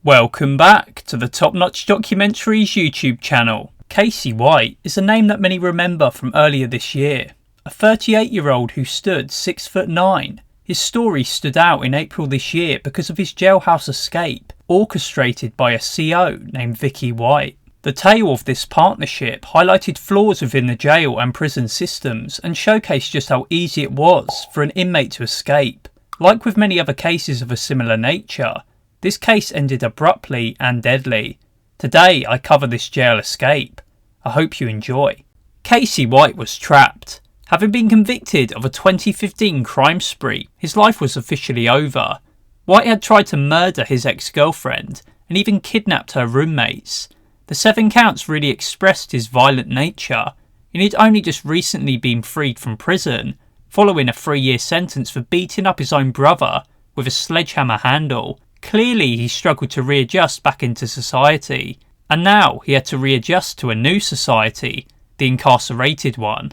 Welcome back to the Top Notch Documentaries YouTube channel. Casey White is a name that many remember from earlier this year. A 38-year-old who stood 6'9". His story stood out in April this year because of his jailhouse escape, orchestrated by a CO named Vicky White. The tale of this partnership highlighted flaws within the jail and prison systems and showcased just how easy it was for an inmate to escape. Like with many other cases of a similar nature, this case ended abruptly and deadly. Today I cover this jail escape. I hope you enjoy. Casey White was trapped. Having been convicted of a 2015 crime spree, his life was officially over. White had tried to murder his ex-girlfriend and even kidnapped her roommates. The 7 counts really expressed his violent nature, and he'd only just recently been freed from prison, following a 3-year sentence for beating up his own brother with a sledgehammer handle. Clearly he struggled to readjust back into society, and now he had to readjust to a new society, the incarcerated one.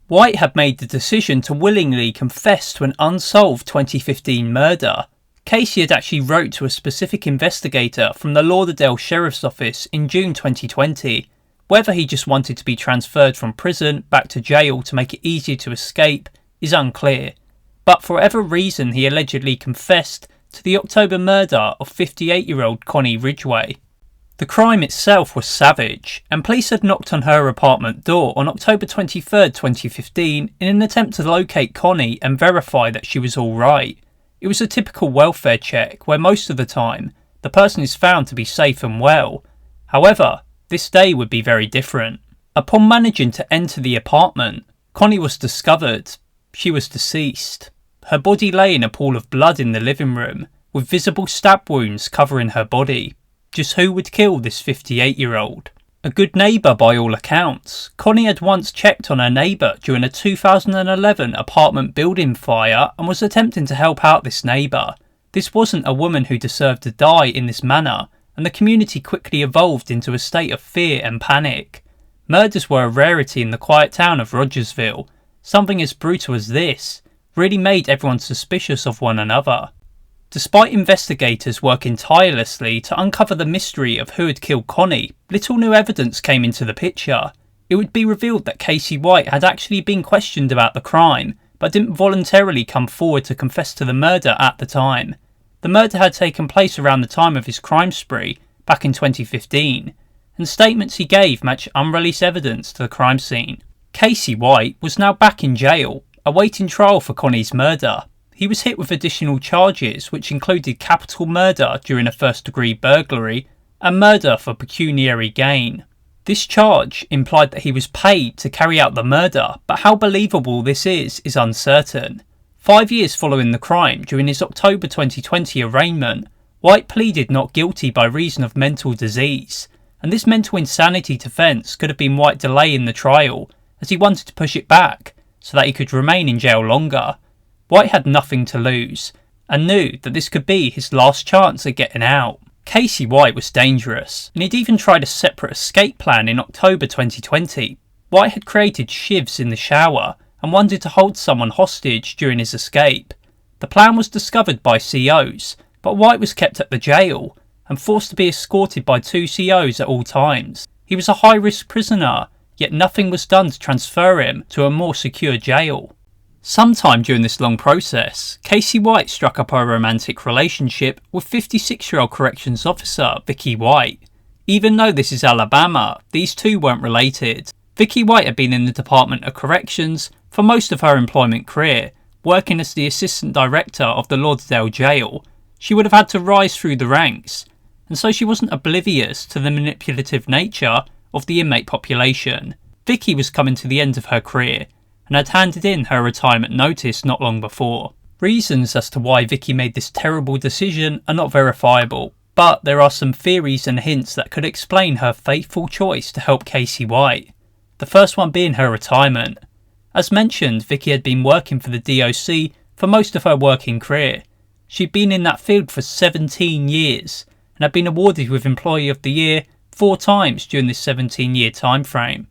White had made the decision to willingly confess to an unsolved 2015 murder. Casey had actually wrote to a specific investigator from the Lauderdale Sheriff's Office in June 2020. Whether he just wanted to be transferred from prison back to jail to make it easier to escape is unclear, but for whatever reason he allegedly confessed to the October murder of 58-year-old Connie Ridgeway. The crime itself was savage, and police had knocked on her apartment door on October 23, 2015 in an attempt to locate Connie and verify that she was alright. It was a typical welfare check where most of the time the person is found to be safe and well. However, this day would be very different. Upon managing to enter the apartment, Connie was discovered. She was deceased. Her body lay in a pool of blood in the living room, with visible stab wounds covering her body. Just who would kill this 58-year-old? A good neighbour by all accounts, Connie had once checked on her neighbour during a 2011 apartment building fire and was attempting to help out this neighbour. This wasn't a woman who deserved to die in this manner, and the community quickly evolved into a state of fear and panic. Murders were a rarity in the quiet town of Rogersville. Something as brutal as this really made everyone suspicious of one another. Despite investigators working tirelessly to uncover the mystery of who had killed Connie, little new evidence came into the picture. It would be revealed that Casey White had actually been questioned about the crime, but didn't voluntarily come forward to confess to the murder at the time. The murder had taken place around the time of his crime spree, back in 2015, and statements he gave match unreleased evidence to the crime scene. Casey White was now back in jail, awaiting trial for Connie's murder. He was hit with additional charges which included capital murder during a first-degree burglary and murder for pecuniary gain. This charge implied that he was paid to carry out the murder, but how believable this is uncertain. 5 years following the crime, during his October 2020 arraignment, White pleaded not guilty by reason of mental disease, and this mental insanity defence could have been White delaying the trial, as he wanted to push it back so that he could remain in jail longer. White had nothing to lose, and knew that this could be his last chance at getting out. Casey White was dangerous, and he'd even tried a separate escape plan in October 2020. White had created shivs in the shower and wanted to hold someone hostage during his escape. The plan was discovered by COs, but White was kept at the jail and forced to be escorted by 2 COs at all times. He was a high-risk prisoner, yet nothing was done to transfer him to a more secure jail. Sometime during this long process, Casey White struck up a romantic relationship with 56-year-old corrections officer Vicky White. Even though this is Alabama, these two weren't related. Vicky White had been in the Department of Corrections for most of her employment career, working as the assistant director of the Lauderdale jail. She would have had to rise through the ranks, and so she wasn't oblivious to the manipulative nature of the inmate population. Vicky was coming to the end of her career and had handed in her retirement notice not long before. Reasons as to why Vicky made this terrible decision are not verifiable, but there are some theories and hints that could explain her fateful choice to help Casey White. The first one being her retirement. As mentioned, Vicky had been working for the DOC for most of her working career. She'd been in that field for 17 years and had been awarded with Employee of the Year 4 times during this 17-year time frame.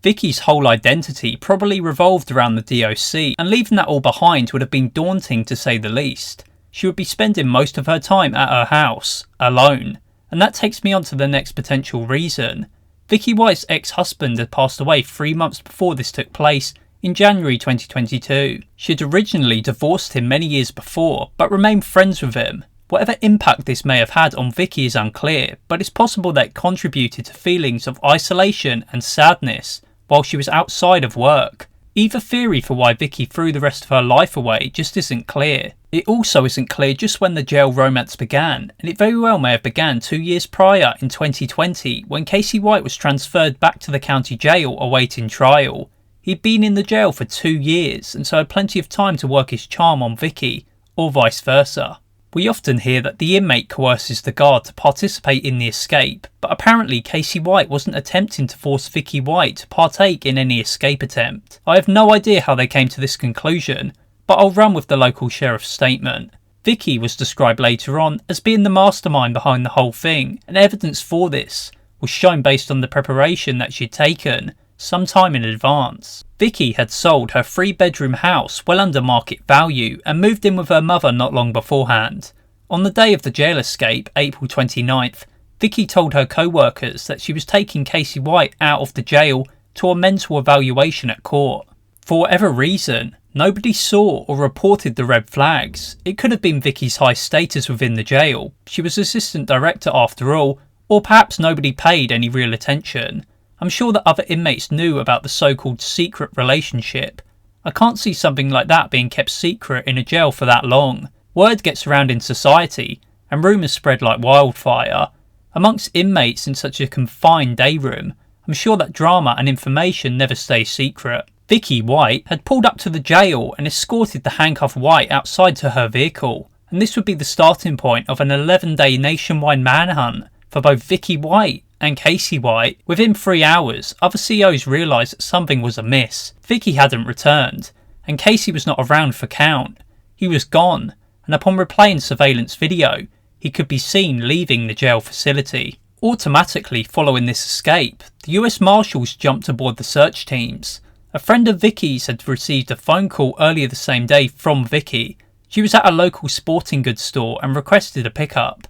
Vicky's whole identity probably revolved around the DOC, and leaving that all behind would have been daunting to say the least. she would be spending most of her time at her house, alone. And that takes me on to the next potential reason. Vicky White's ex-husband had passed away 3 months before this took place, in January 2022. She had originally divorced him many years before, but remained friends with him. Whatever impact this may have had on Vicky is unclear, but it's possible that it contributed to feelings of isolation and sadness while she was outside of work. Either theory for why Vicky threw the rest of her life away just isn't clear. It also isn't clear just when the jail romance began, and it very well may have began 2 years prior in 2020 when Casey White was transferred back to the county jail awaiting trial. He'd been in the jail for 2 years and so had plenty of time to work his charm on Vicky, or vice versa. We often hear that the inmate coerces the guard to participate in the escape, but apparently Casey White wasn't attempting to force Vicky White to partake in any escape attempt. I have no idea how they came to this conclusion, but I'll run with the local sheriff's statement. Vicky was described later on as being the mastermind behind the whole thing, and evidence for this was shown based on the preparation that she'd taken some time in advance. Vicky had sold her 3-bedroom house well under market value and moved in with her mother not long beforehand. On the day of the jail escape, April 29th, Vicky told her co-workers that she was taking Casey White out of the jail to a mental evaluation at court. For whatever reason, nobody saw or reported the red flags. It could have been Vicky's high status within the jail. She was assistant director after all, or perhaps nobody paid any real attention. I'm sure that other inmates knew about the so-called secret relationship. I can't see something like that being kept secret in a jail for that long. Word gets around in society, and rumours spread like wildfire. Amongst inmates in such a confined day room, I'm sure that drama and information never stay secret. Vicky White had pulled up to the jail and escorted the handcuffed White outside to her vehicle, and this would be the starting point of an 11-day nationwide manhunt for both Vicky White and Casey White. Within 3 hours, other COs realised that something was amiss. Vicky hadn't returned, and Casey was not around for count. He was gone, and upon replaying surveillance video, he could be seen leaving the jail facility. Automatically following this escape, the US Marshals jumped aboard the search teams. A friend of Vicky's had received a phone call earlier the same day from Vicky. She was at a local sporting goods store and requested a pickup.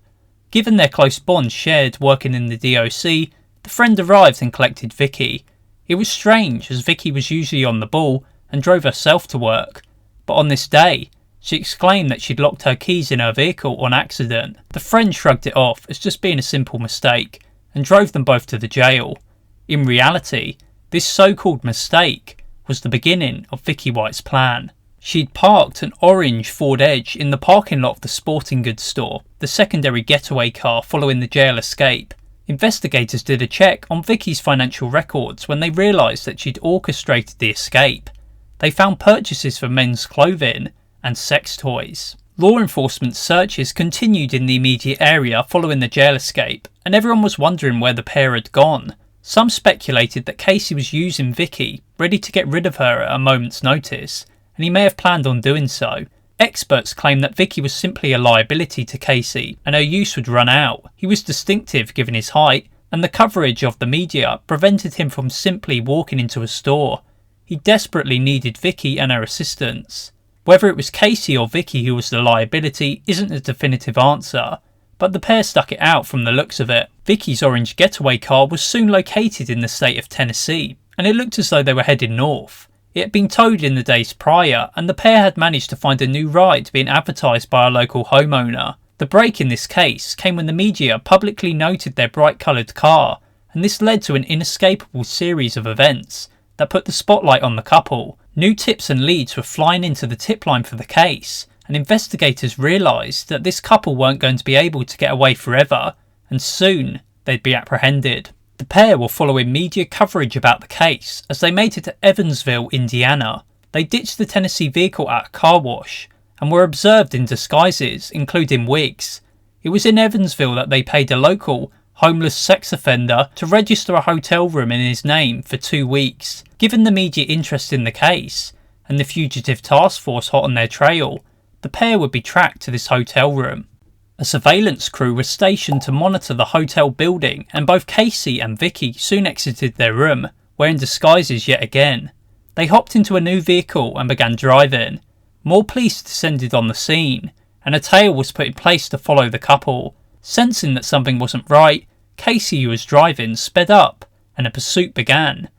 Given their close bond shared working in the DOC, the friend arrived and collected Vicky. It was strange as Vicky was usually on the ball and drove herself to work, but on this day, she exclaimed that she'd locked her keys in her vehicle on accident. The friend shrugged it off as just being a simple mistake and drove them both to the jail. In reality, this so-called mistake was the beginning of Vicky White's plan. She'd parked an orange Ford Edge in the parking lot of the sporting goods store, the secondary getaway car following the jail escape. Investigators did a check on Vicky's financial records when they realised that she'd orchestrated the escape. They found purchases for men's clothing and sex toys. Law enforcement searches continued in the immediate area following the jail escape, and everyone was wondering where the pair had gone. Some speculated that Casey was using Vicky, ready to get rid of her at a moment's notice, and he may have planned on doing so. Experts claim that Vicky was simply a liability to Casey, and her use would run out. He was distinctive given his height, and the coverage of the media prevented him from simply walking into a store. He desperately needed Vicky and her assistance. Whether it was Casey or Vicky who was the liability isn't a definitive answer, but the pair stuck it out from the looks of it. Vicky's orange getaway car was soon located in the state of Tennessee, and it looked as though they were heading north. It had been towed in the days prior, and the pair had managed to find a new ride being advertised by a local homeowner. The break in this case came when the media publicly noted their bright coloured car, and this led to an inescapable series of events that put the spotlight on the couple. New tips and leads were flying into the tip line for the case, and investigators realised that this couple weren't going to be able to get away forever, and soon they'd be apprehended. The pair were following media coverage about the case as they made it to Evansville, Indiana. They ditched the Tennessee vehicle at a car wash and were observed in disguises, including wigs. It was in Evansville that they paid a local homeless sex offender to register a hotel room in his name for 2 weeks. Given the media interest in the case and the fugitive task force hot on their trail, the pair would be tracked to this hotel room. A surveillance crew was stationed to monitor the hotel building, and both Casey and Vicky soon exited their room, wearing disguises yet again. They hopped into a new vehicle and began driving. More police descended on the scene, and a tail was put in place to follow the couple. Sensing that something wasn't right, Casey, who was driving, sped up, and a pursuit began.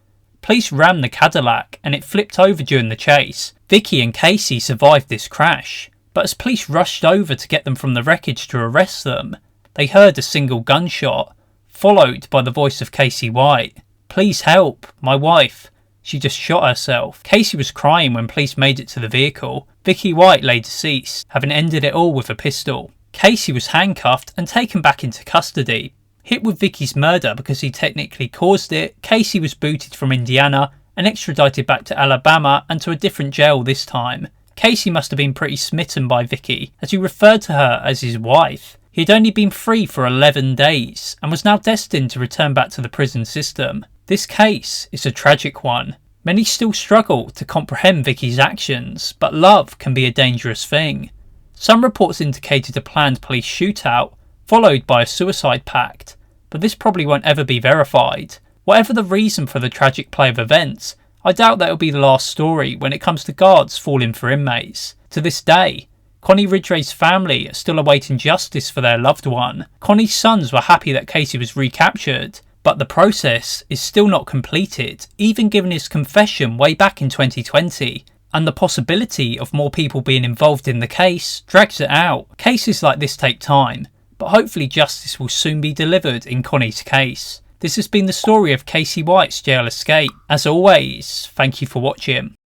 Police rammed the Cadillac, and it flipped over during the chase. Vicky and Casey survived this crash, but as police rushed over to get them from the wreckage to arrest them, they heard a single gunshot, followed by the voice of Casey White. "Please help, my wife. She just shot herself." Casey was crying when police made it to the vehicle. Vicky White lay deceased, having ended it all with a pistol. Casey was handcuffed and taken back into custody. Hit with Vicky's murder because he technically caused it, Casey was booted from Indiana and extradited back to Alabama and to a different jail this time. Casey must have been pretty smitten by Vicky, as he referred to her as his wife. He had only been free for 11 days and was now destined to return back to the prison system. This case is a tragic one. Many still struggle to comprehend Vicky's actions, but love can be a dangerous thing. Some reports indicated a planned police shootout, followed by a suicide pact, but this probably won't ever be verified. Whatever the reason for the tragic play of events, I doubt that it'll be the last story when it comes to guards falling for inmates. To this day, Connie Ridgway's family are still awaiting justice for their loved one. Connie's sons were happy that Casey was recaptured, but the process is still not completed, even given his confession way back in 2020. And the possibility of more people being involved in the case drags it out. Cases like this take time, but hopefully justice will soon be delivered in Connie's case. This has been the story of Casey White's jail escape. As always, thank you for watching.